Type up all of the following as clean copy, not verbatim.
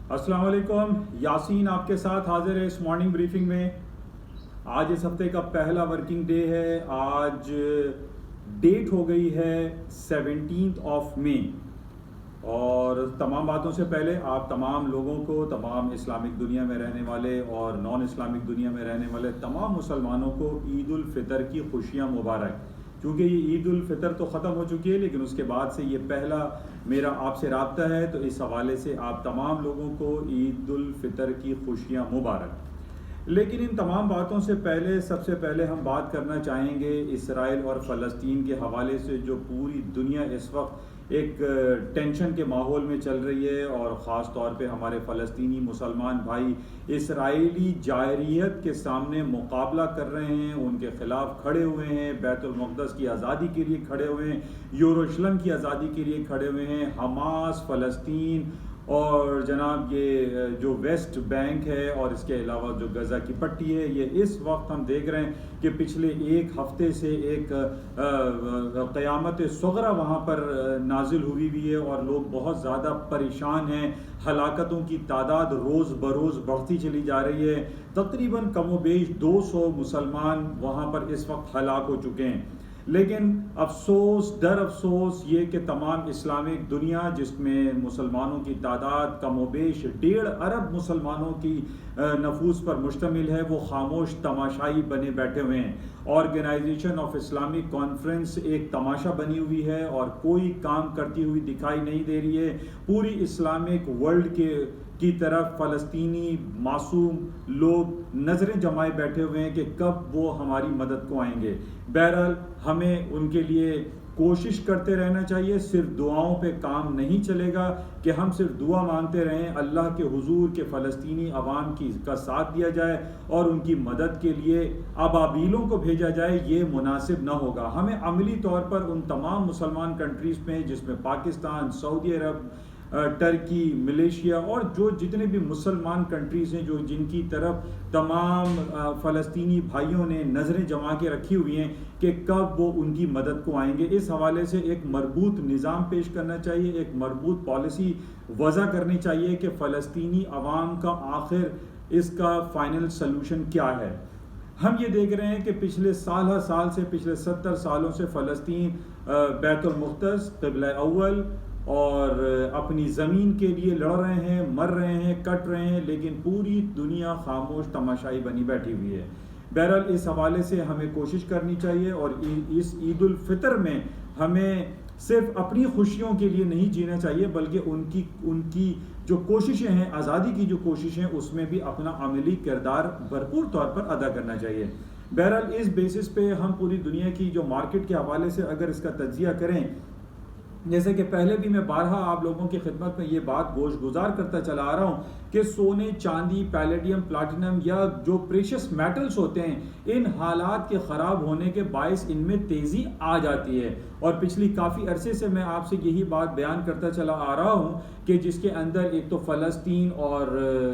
السلام علیکم، یاسین آپ کے ساتھ حاضر ہے اس مارننگ بریفنگ میں۔ آج اس ہفتے کا پہلا ورکنگ ڈے ہے۔ آج ڈیٹ ہو گئی ہے 17 مئی، اور تمام باتوں سے پہلے آپ تمام لوگوں کو، تمام اسلامک دنیا میں رہنے والے اور نان اسلامک دنیا میں رہنے والے تمام مسلمانوں کو عید الفطر کی خوشیاں مبارک۔ کیونکہ یہ عید الفطر تو ختم ہو چکی ہے، لیکن اس کے بعد سے یہ پہلا میرا آپ سے رابطہ ہے، تو اس حوالے سے آپ تمام لوگوں کو عید الفطر کی خوشیاں مبارک۔ لیکن ان تمام باتوں سے پہلے سب سے پہلے ہم بات کرنا چاہیں گے اسرائیل اور فلسطین کے حوالے سے، جو پوری دنیا اس وقت ایک ٹینشن کے ماحول میں چل رہی ہے، اور خاص طور پہ ہمارے فلسطینی مسلمان بھائی اسرائیلی جائریت کے سامنے مقابلہ کر رہے ہیں، ان کے خلاف کھڑے ہوئے ہیں، بیت المقدس کی آزادی کے لیے کھڑے ہوئے ہیں، یروشلم کی آزادی کے لیے کھڑے ہوئے ہیں۔ حماس، فلسطین اور جناب یہ جو ویسٹ بینک ہے، اور اس کے علاوہ جو غزہ کی پٹی ہے، یہ اس وقت ہم دیکھ رہے ہیں کہ پچھلے ایک ہفتے سے ایک قیامت صغری وہاں پر نازل ہوئی ہے، اور لوگ بہت زیادہ پریشان ہیں۔ ہلاکتوں کی تعداد روز بروز بڑھتی چلی جا رہی ہے۔ تقریباً کم و بیش 200 مسلمان وہاں پر اس وقت ہلاک ہو چکے ہیں۔ لیکن افسوس در افسوس یہ کہ تمام اسلامک دنیا، جس میں مسلمانوں کی تعداد کم و بیش 1.5 ارب مسلمانوں کی نفوس پر مشتمل ہے، وہ خاموش تماشائی بنے بیٹھے ہوئے ہیں۔ آرگنائزیشن آف اسلامک کانفرنس ایک تماشا بنی ہوئی ہے اور کوئی کام کرتی ہوئی دکھائی نہیں دے رہی ہے۔ پوری اسلامک ورلڈ کی طرف فلسطینی معصوم لوگ نظریں جمائے بیٹھے ہوئے ہیں کہ کب وہ ہماری مدد کو آئیں گے۔ بہرحال ہمیں ان کے لیے کوشش کرتے رہنا چاہیے، صرف دعاؤں پہ کام نہیں چلے گا کہ ہم صرف دعا مانگتے رہیں اللہ کے حضور کہ فلسطینی عوام کا ساتھ دیا جائے اور ان کی مدد کے لیے ابابیلوں کو بھیجا جائے، یہ مناسب نہ ہوگا۔ ہمیں عملی طور پر ان تمام مسلمان کنٹریز میں، جس میں پاکستان، سعودی عرب، ٹرکی، ملیشیا اور جو جتنے بھی مسلمان کنٹریز ہیں، جن کی طرف تمام فلسطینی بھائیوں نے نظریں جما کے رکھی ہوئی ہیں کہ کب وہ ان کی مدد کو آئیں گے، اس حوالے سے ایک مربوط نظام پیش کرنا چاہیے، ایک مربوط پالیسی وضع کرنی چاہیے کہ فلسطینی عوام کا آخر اس کا فائنل سلوشن کیا ہے۔ ہم یہ دیکھ رہے ہیں کہ پچھلے سال سے پچھلے 70 سالوں سے فلسطین بیت المقدس، قبلہ اول اور اپنی زمین کے لیے لڑ رہے ہیں، مر رہے ہیں، کٹ رہے ہیں، لیکن پوری دنیا خاموش تماشائی بنی بیٹھی ہوئی ہے۔ بہرحال اس حوالے سے ہمیں کوشش کرنی چاہیے، اور اس عید الفطر میں ہمیں صرف اپنی خوشیوں کے لیے نہیں جینا چاہیے، بلکہ ان کی جو کوششیں ہیں، آزادی کی جو کوششیں، اس میں بھی اپنا عملی کردار بھرپور طور پر ادا کرنا چاہیے۔ بہرحال اس بیسس پہ ہم پوری دنیا کی جو مارکیٹ کے حوالے سے اگر اس کا تجزیہ کریں، جیسے کہ پہلے بھی میں بارہا آپ لوگوں کی خدمت میں یہ بات گوش گزار کرتا چلا آ رہا ہوں کہ سونے، چاندی، پیلیڈیم، پلاٹینم یا جو پریشس میٹلز ہوتے ہیں، ان حالات کے خراب ہونے کے باعث ان میں تیزی آ جاتی ہے، اور پچھلی کافی عرصے سے میں آپ سے یہی بات بیان کرتا چلا آ رہا ہوں کہ جس کے اندر ایک تو فلسطین اور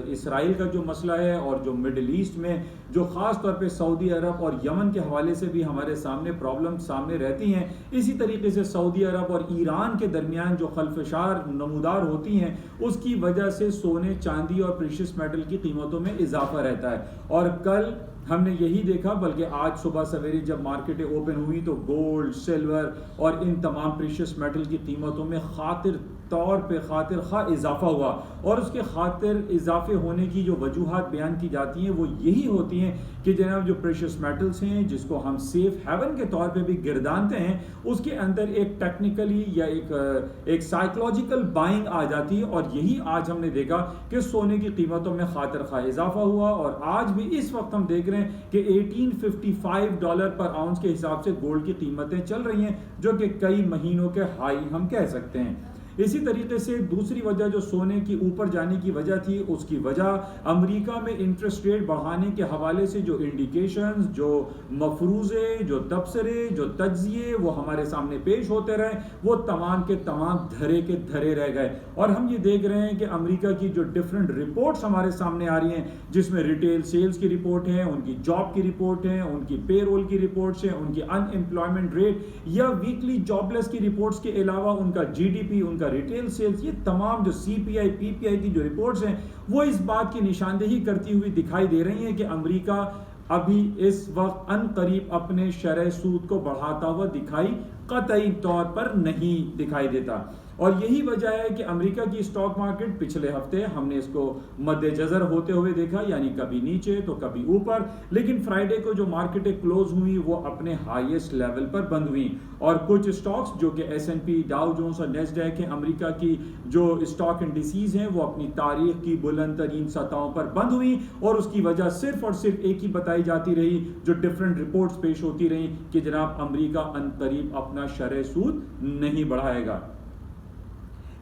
اسرائیل کا جو مسئلہ ہے، اور جو مڈل ایسٹ میں جو خاص طور پہ سعودی عرب اور یمن کے حوالے سے بھی ہمارے سامنے پرابلم سامنے رہتی ہیں، اسی طریقے سے سعودی عرب اور ایران کے درمیان جو خلفشار نمودار ہوتی ہیں، اس کی وجہ سے سونے، چاندی اور پریشس میٹل کی قیمتوں میں اضافہ رہتا ہے۔ اور کل ہم نے یہی دیکھا، بلکہ آج صبح سویرے جب مارکیٹیں اوپن ہوئی تو گولڈ، سلور اور ان تمام پریشس میٹل کی قیمتوں میں خاطر خواہ اضافہ ہوا، اور اس کے خاطر اضافے ہونے کی جو وجوہات بیان کی جاتی ہیں وہ یہی ہوتی ہیں کہ جناب جو پریشس میٹلز ہیں، جس کو ہم سیف ہیون کے طور پہ بھی گردانتے ہیں، اس کے اندر ایک ٹیکنیکلی یا ایک سائیکولوجیکل بائنگ آ جاتی ہے، اور یہی آج ہم نے دیکھا کہ سونے کی قیمتوں میں خاطر خواہ اضافہ ہوا، اور آج بھی اس وقت ہم دیکھ رہے ہیں کہ $1855 پر آؤنس کے حساب سے گولڈ کی قیمتیں چل رہی ہیں، جو کہ کئی مہینوں کے ہائی ہم کہہ سکتے ہیں۔ اسی طریقے سے دوسری وجہ جو سونے کی اوپر جانے کی وجہ تھی، اس کی وجہ امریکہ میں انٹرسٹ ریٹ بڑھانے کے حوالے سے جو انڈیکیشنز، جو مفروضے، جو تبصرے، جو تجزیے وہ ہمارے سامنے پیش ہوتے رہے، وہ تمام کے تمام دھرے کے دھرے رہ گئے، اور ہم یہ دیکھ رہے ہیں کہ امریکہ کی جو ڈفرنٹ رپورٹس ہمارے سامنے آ رہی ہیں، جس میں ریٹیل سیلز کی رپورٹ ہیں، ان کی جاب کی رپورٹ ہیں، ان کی پے رول کی رپورٹس ہیں، ان کی ان امپلائمنٹ ریٹ یا ویکلی جاب لیس کی رپورٹس کے علاوہ ان کا جی ڈی پی، ان کا کا ریٹیل سیلز، یہ تمام جو سی پی آئی پی پی آئی کی جو رپورٹس ہیں وہ اس بات کی نشاندہی کرتی ہوئی دکھائی دے رہی ہیں کہ امریکہ ابھی اس وقت ان قریب اپنے شرح سود کو بڑھاتا ہوا دکھائی قطعی طور پر نہیں دکھائی دیتا. اور یہی وجہ ہے کہ امریکہ کی اسٹاک مارکیٹ پچھلے ہفتے ہم نے اس کو مد جزر ہوتے ہوئے دیکھا، یعنی کبھی نیچے تو کبھی اوپر، لیکن فرائیڈے کو جو مارکیٹیں کلوز ہوئی وہ اپنے ہائیسٹ لیول پر بند ہوئی. اور کچھ اسٹاکس جو کہ ایس این پی، ڈاؤ جونز اور نیسڈیک ہیں، امریکہ کی جو اسٹاک انڈیسیز ہیں، وہ اپنی تاریخ کی بلند ترین سطحوں پر بند ہوئی. اور اس کی وجہ صرف اور صرف ایک ہی بتائی جاتی رہی، جو ڈفرینٹ رپورٹس پیش ہوتی رہیں کہ جناب امریکہ ان قریب اپنا شرح سود نہیں بڑھائے گا.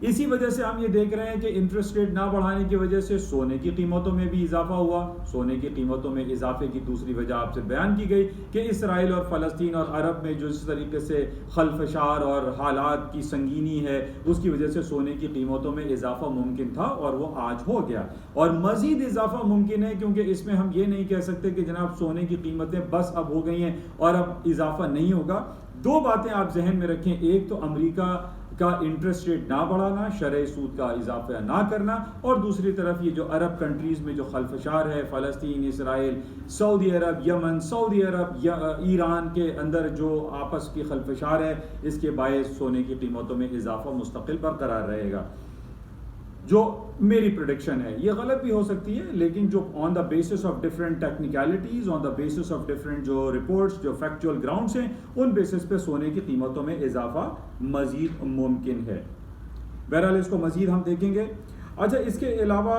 اسی وجہ سے ہم یہ دیکھ رہے ہیں کہ انٹرسٹ ریٹ نہ بڑھانے کی وجہ سے سونے کی قیمتوں میں بھی اضافہ ہوا. سونے کی قیمتوں میں اضافے کی دوسری وجہ آپ سے بیان کی گئی کہ اسرائیل اور فلسطین اور عرب میں جو اس طریقے سے خلفشار اور حالات کی سنگینی ہے، اس کی وجہ سے سونے کی قیمتوں میں اضافہ ممکن تھا اور وہ آج ہو گیا. اور مزید اضافہ ممکن ہے، کیونکہ اس میں ہم یہ نہیں کہہ سکتے کہ جناب سونے کی قیمتیں بس اب ہو گئی ہیں اور اب اضافہ نہیں ہوگا. دو باتیں آپ ذہن میں رکھیں، ایک تو امریکہ کا انٹرسٹ ریٹ نہ بڑھانا، شرح سود کا اضافہ نہ کرنا، اور دوسری طرف یہ جو عرب کنٹریز میں جو خلفشار ہے، فلسطین، اسرائیل، سعودی عرب، یمن، سعودی عرب یا ایران کے اندر جو آپس کی خلفشار ہے، اس کے باعث سونے کی قیمتوں میں اضافہ مستقل برقرار رہے گا. جو میری پریڈکشن ہے، یہ غلط بھی ہو سکتی ہے، لیکن جو on the basis of different technicalities, on the basis of different جو رپورٹس، جو فیکچوئل گراؤنڈس ہیں، ان بیسس پہ سونے کی قیمتوں میں اضافہ مزید ممکن ہے. بہرحال اس کو مزید ہم دیکھیں گے. اچھا، اس کے علاوہ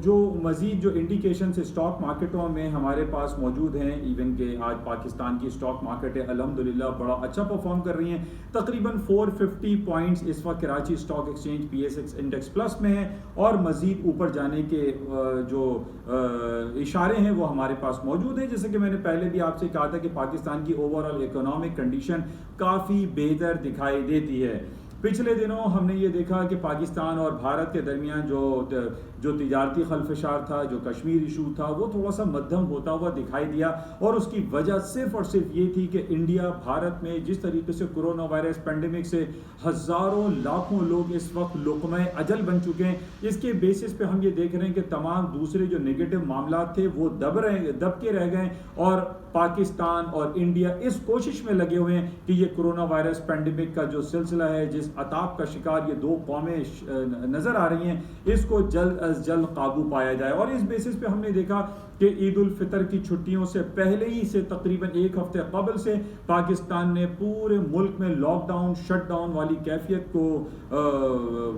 جو مزید جو انڈیکیشنز اسٹاک مارکیٹوں میں ہمارے پاس موجود ہیں، ایون کہ آج پاکستان کی اسٹاک مارکیٹیں الحمدللہ بڑا اچھا پرفارم کر رہی ہیں. تقریباً 450 پوائنٹس اس وقت Karachi stock exchange P S x index plus میں ہے، اور مزید اوپر جانے کے جو اشارے ہیں وہ ہمارے پاس موجود ہیں. جیسے کہ میں نے پہلے بھی آپ سے کہا تھا کہ پاکستان کی اوور آل اکنامک کنڈیشن کافی بہتر دکھائی دیتی ہے. پچھلے دنوں ہم نے یہ دیکھا کہ پاکستان اور بھارت کے درمیان جو تجارتی خلفشار تھا، جو کشمیر ایشو تھا، وہ تھوڑا سا مدھم ہوتا ہوا دکھائی دیا. اور اس کی وجہ صرف اور صرف یہ تھی کہ انڈیا، بھارت میں جس طریقے سے کورونا وائرس پینڈیمک سے ہزاروں لاکھوں لوگ اس وقت لقمہ اجل بن چکے ہیں، اس کے بیسس پہ ہم یہ دیکھ رہے ہیں کہ تمام دوسرے جو نگیٹو معاملات تھے وہ دب کے رہ گئے. اور پاکستان اور انڈیا اس کوشش میں لگے ہوئے ہیں کہ یہ کورونا وائرس پینڈیمک کا جو سلسلہ ہے، جس عطاب کا شکار یہ دو قومیں نظر آ رہی ہیں، اس کو جلد از جلد قابو پایا جائے. اور اس بیسس پہ ہم نے دیکھا کہ عید الفطر کی چھٹیوں سے پہلے ہی سے تقریباً ایک ہفتے قبل سے پاکستان نے پورے ملک میں لاک ڈاؤن، شٹ ڈاؤن والی کیفیت کو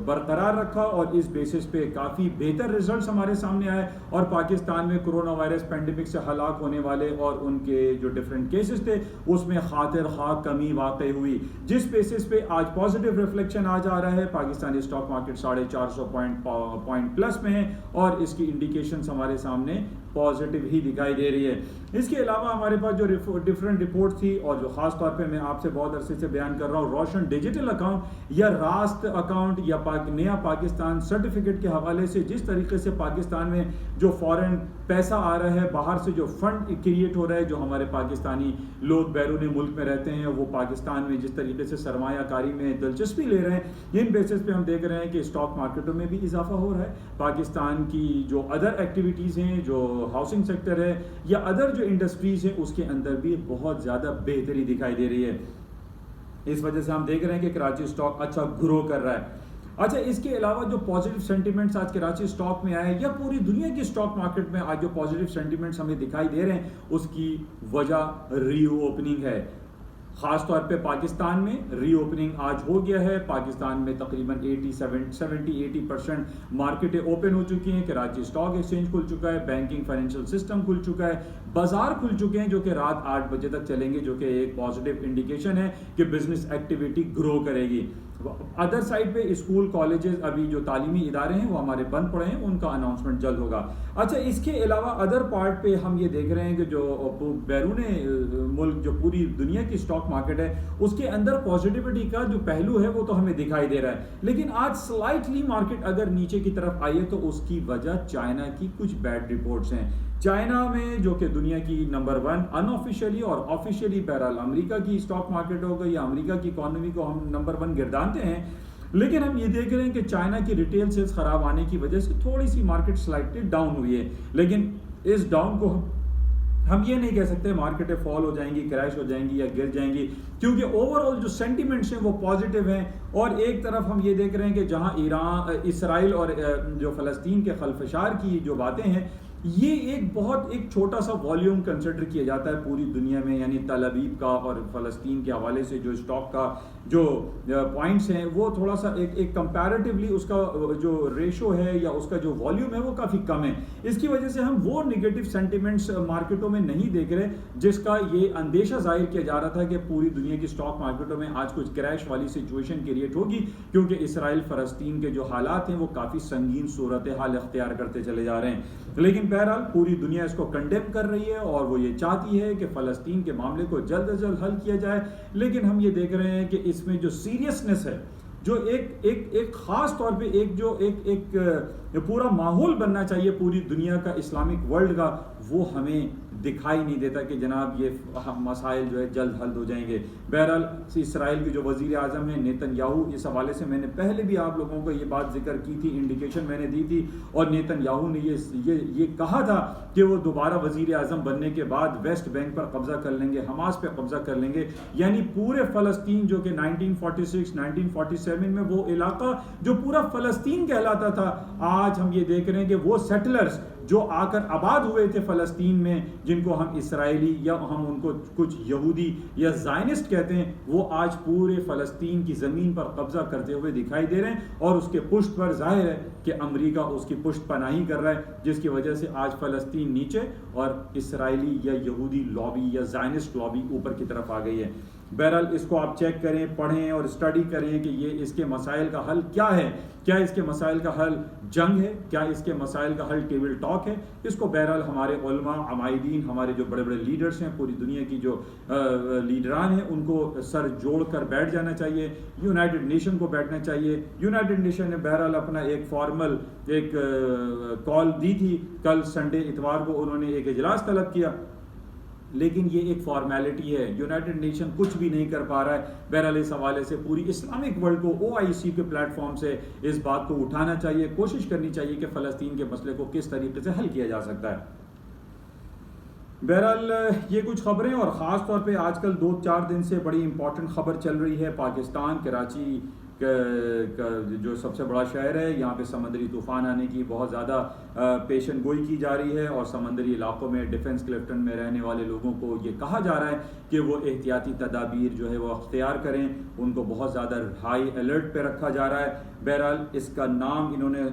برقرار رکھا، اور اس بیسس پہ کافی بہتر ریزلٹس ہمارے سامنے آئے. اور پاکستان میں کورونا وائرس پینڈیمک سے ہلاک ہونے والے اور ان کے جو ڈفرینٹ کیسز تھے، اس میں خاطر خواہ کمی واقع ہوئی، جس بیسس پہ آج پازیٹیو ریفلیکشن آ جا رہا ہے. Pakistani stock market 450 point plus میں ہے، اور اس کی انڈیکیشنز ہمارے سامنے پازیٹیو ہی دکھائی دے رہی ہے. اس کے علاوہ ہمارے پاس جو ڈفرینٹ رپورٹس تھی، اور جو خاص طور پہ میں آپ سے بہت عرصے سے بیان کر رہا ہوں، روشن ڈیجیٹل اکاؤنٹ یا راست اکاؤنٹ یا نیا پاکستان سرٹیفکیٹ کے حوالے سے جس طریقے سے پاکستان میں جو فورن پیسہ آ رہا ہے، باہر سے جو فنڈ کریٹ ہو رہا ہے، جو ہمارے پاکستانی لوگ بیرون ملک میں رہتے ہیں، وہ پاکستان میں جس طریقے سے سرمایہ کاری میں دلچسپی لے رہے ہیں، ان بیسس پہ ہم دیکھ رہے ہیں کہ اسٹاک مارکیٹوں میں بھی اضافہ ہو رہا ہے. پاکستان کی جو ادر ایکٹیویٹیز ہیں، جو ہاؤسنگ سیکٹر ہے یا ادر جو انڈسٹریز ہیں، اس کے اندر بھی بہت زیادہ بہتری دکھائی دے رہی ہے. اس وجہ سے ہم دیکھ رہے ہیں کہ کراچی اسٹاک اچھا گرو کر رہا ہے. اچھا، اس کے علاوہ جو پازیٹیو سینٹیمنٹس آج کراچی اسٹاک میں آئے، یا پوری دنیا کی اسٹاک مارکیٹ میں آج جو پازیٹیو سینٹیمنٹس ہمیں دکھائی دے رہے ہیں، اس کی وجہ ری اوپننگ ہے. خاص طور پہ پاکستان میں ری اوپننگ آج ہو گیا ہے. پاکستان میں تقریباً 70-80% مارکیٹیں اوپن ہو چکی ہیں. کراچی اسٹاک ایکسچینج کھل چکا ہے، بینکنگ فائنینشیل سسٹم کھل چکا ہے، بازار کھل چکے ہیں جو کہ رات 8 بجے تک چلیں گے، جو کہ ایک پازیٹیو انڈیکیشن ہے کہ بزنس ایکٹیویٹی گرو کرے گی. ادر سائڈ پہ اسکول، کالجز، ابھی جو تعلیمی ادارے ہیں وہ ہمارے بند پڑے ہیں، ان کا اناؤنسمنٹ جلد ہوگا. اچھا، اس کے علاوہ ادر پارٹ پہ ہم یہ دیکھ رہے ہیں کہ جو بیرون ملک جو پوری دنیا کی اسٹاک مارکیٹ ہے، اس کے اندر پازیٹیوٹی کا جو پہلو ہے وہ تو ہمیں دکھائی دے رہا ہے. لیکن آج سلائٹلی مارکیٹ اگر نیچے کی طرف آئی ہے تو اس کی وجہ چائنا کی کچھ بیڈ رپورٹس ہیں. چائنا میں جو کہ دنیا کی نمبر 1 ان آفیشیلی اور آفیشیلی، بہرحال امریکہ کی اسٹاک مارکیٹ ہو گئی یا امریکہ کی اکانومی کو ہم نمبر 1 گردانتے ہیں. لیکن ہم یہ دیکھ رہے ہیں کہ چائنا کی ریٹیل سیلز خراب آنے کی وجہ سے تھوڑی سی مارکیٹ سلائٹلی ڈاؤن ہوئی ہے، لیکن اس ڈاؤن کو ہم یہ نہیں کہہ سکتے مارکیٹیں فال ہو جائیں گی، کریش ہو جائیں گی یا گر جائیں گی، کیونکہ اوور آل جو سینٹیمنٹس ہیں وہ پازیٹیو ہیں۔ اور ایک طرف ہم یہ دیکھ رہے ہیں کہ جہاں اسرائیل اور جو فلسطین کے خلفشار کی جو باتیں ہیں، یہ ایک چھوٹا سا والیوم کنسیڈر کیا جاتا ہے پوری دنیا میں، یعنی تل ابیب کا اور فلسطین کے حوالے سے جو اسٹاک کا جو پوائنٹس ہیں وہ تھوڑا سا ایک کمپیریٹیولی اس کا جو ریشو ہے یا اس کا جو والیوم ہے وہ کافی کم ہے۔ اس کی وجہ سے ہم وہ نگیٹو سینٹیمنٹس مارکیٹوں میں نہیں دیکھ رہے جس کا یہ اندیشہ ظاہر کیا جا رہا تھا کہ پوری دنیا کی اسٹاک مارکیٹوں میں آج کچھ کریش والی سچویشن کریٹ ہوگی، کیونکہ اسرائیل فلسطین کے جو حالات ہیں وہ کافی سنگین صورتحال اختیار کرتے چلے جا رہے ہیں۔ لیکن بہرحال پوری دنیا اس کو کنڈیم کر رہی ہے اور وہ یہ چاہتی ہے کہ فلسطین کے معاملے کو جلد از جلد حل کیا جائے، لیکن ہم یہ دیکھ رہے ہیں کہ اس میں جو سیریسنس ہے، جو ایک خاص طور پہ ایک پورا ماحول بننا چاہیے پوری دنیا کا، اسلامک ورلڈ کا، وہ ہمیں دکھائی نہیں دیتا کہ جناب یہ مسائل جو ہے جلد حل ہو جائیں گے۔ بہرحال اسرائیل کے جو وزیر اعظم ہیں نیتن یاہو، اس حوالے سے میں نے پہلے بھی آپ لوگوں کو یہ بات ذکر کی تھی، انڈیکیشن میں نے دی تھی، اور نیتن یاہو نے یہ کہا تھا کہ وہ دوبارہ وزیر اعظم بننے کے بعد ویسٹ بینک پر قبضہ کر لیں گے، حماس پہ قبضہ کر لیں گے، یعنی پورے فلسطین جو کہ 1946 1947 میں وہ علاقہ جو پورا فلسطین کہلاتا تھا، آج ہم یہ دیکھ رہے ہیں کہ وہ سیٹلرز جو آ کر آباد ہوئے تھے فلسطین میں، جن کو ہم اسرائیلی یا ہم ان کو کچھ یہودی یا زائنسٹ کہتے ہیں، وہ آج پورے فلسطین کی زمین پر قبضہ کرتے ہوئے دکھائی دے رہے ہیں، اور اس کے پشت پر ظاہر ہے کہ امریکہ اس کی پشت پناہی کر رہا ہے، جس کی وجہ سے آج فلسطین نیچے اور اسرائیلی یا یہودی لابی یا زائنسٹ لابی اوپر کی طرف آ گئی ہے۔ بہرحال اس کو آپ چیک کریں، پڑھیں اور اسٹڈی کریں کہ یہ اس کے مسائل کا حل کیا ہے، کیا اس کے مسائل کا حل جنگ ہے، کیا اس کے مسائل کا حل ٹیبل ٹاک ہے۔ اس کو بہرحال ہمارے علماء، عمائدین، ہمارے جو بڑے بڑے لیڈرز ہیں، پوری دنیا کی جو لیڈران ہیں، ان کو سر جوڑ کر بیٹھ جانا چاہیے، یونائٹڈ نیشن کو بیٹھنا چاہیے۔ یونائٹڈ نیشن نے بہرحال اپنا ایک فارمل کال دی تھی، کل سنڈے اتوار کو انہوں نے ایک اجلاس طلب کیا، لیکن یہ ایک فارمیلٹی ہے، یونائٹڈ نیشن کچھ بھی نہیں کر پا رہا ہے۔ بہرحال اس حوالے سے پوری اسلامک ورلڈ کو OIC کے پلیٹ فارم سے اس بات کو اٹھانا چاہیے، کوشش کرنی چاہیے کہ فلسطین کے مسئلے کو کس طریقے سے حل کیا جا سکتا ہے۔ بہرحال یہ کچھ خبریں، اور خاص طور پہ آج کل 2-4 دن سے بڑی امپورٹنٹ خبر چل رہی ہے۔ پاکستان کراچی کا جو سب سے بڑا شہر ہے، یہاں پہ سمندری طوفان آنے کی بہت زیادہ پیشن گوئی کی جا رہی ہے، اور سمندری علاقوں میں ڈیفنس کلفٹن میں رہنے والے لوگوں کو یہ کہا جا رہا ہے کہ وہ احتیاطی تدابیر جو ہے وہ اختیار کریں، ان کو بہت زیادہ ہائی الرٹ پہ رکھا جا رہا ہے۔ بہرحال اس کا نام انہوں نے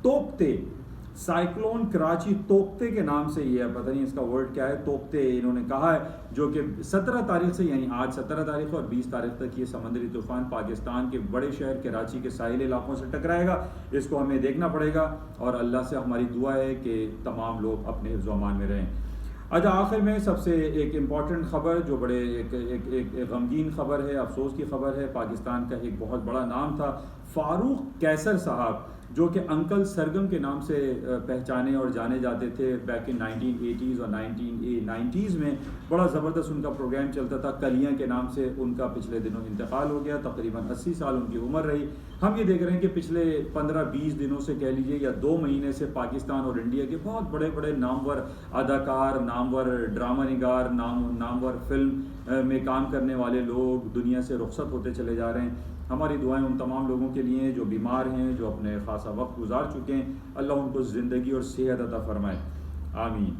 توکتے، سائیکلون کراچی توکتے کے نام سے، یہ پتہ نہیں اس کا ورڈ کیا ہے، توکتے انہوں نے کہا ہے، جو کہ 17 تاریخ سے، یعنی آج 17 تاریخ اور 20 تاریخ تک یہ سمندری طوفان پاکستان کے بڑے شہر کراچی کے ساحلی علاقوں سے ٹکرائے گا۔ اس کو ہمیں دیکھنا پڑے گا، اور اللہ سے ہماری دعا ہے کہ تمام لوگ اپنے حفظ و امان میں رہیں۔ اچھا، آخر میں سب سے ایک امپورٹنٹ خبر، جو بڑے ایک غمگین خبر ہے، افسوس کی خبر ہے۔ پاکستان کا ایک بہت بڑا نام تھا، فاروق قیصر صاحب، جو کہ انکل سرگم کے نام سے پہچانے اور جانے جاتے تھے بیک ان 1980s اور 1990s میں، بڑا زبردست ان کا پروگرام چلتا تھا کلیاں کے نام سے۔ ان کا پچھلے دنوں انتقال ہو گیا، تقریباً 80 سال ان کی عمر رہی۔ ہم یہ دیکھ رہے ہیں کہ پچھلے 15-20 دنوں سے کہہ لیجئے یا 2 مہینے سے پاکستان اور انڈیا کے بہت بڑے بڑے نامور اداکار، نامور ڈرامہ نگار، نامور فلم میں کام کرنے والے لوگ دنیا سے رخصت ہوتے چلے جا رہے ہیں۔ ہماری دعائیں ان تمام لوگوں کے لیے ہیں جو بیمار ہیں، جو اپنے خاصا وقت گزار چکے ہیں، اللہ ان کو زندگی اور صحت عطا فرمائے، آمین۔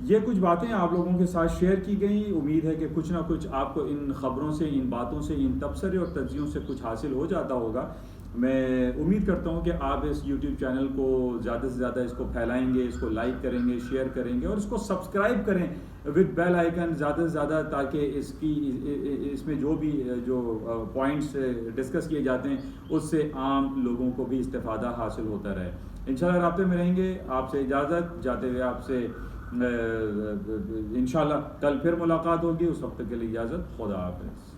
یہ کچھ باتیں آپ لوگوں کے ساتھ شیئر کی گئیں، امید ہے کہ کچھ نہ کچھ آپ کو ان خبروں سے، ان باتوں سے، ان تبصرے اور تجزیوں سے کچھ حاصل ہو جاتا ہوگا۔ میں امید کرتا ہوں کہ آپ اس یوٹیوب چینل کو زیادہ سے زیادہ اس کو پھیلائیں گے، اس کو لائک کریں گے، شیئر کریں گے، اور اس کو سبسکرائب کریں ود بیل آئیکن زیادہ سے زیادہ، تاکہ اس میں جو بھی پوائنٹس ڈسکس کیے جاتے ہیں اس سے عام لوگوں کو بھی استفادہ حاصل ہوتا رہے۔ انشاءاللہ رابطے میں رہیں گے۔ آپ سے اجازت جاتے ہوئے آپ سے انشاءاللہ کل پھر ملاقات ہوگی، اس وقت کے لیے اجازت، خدا حافظ۔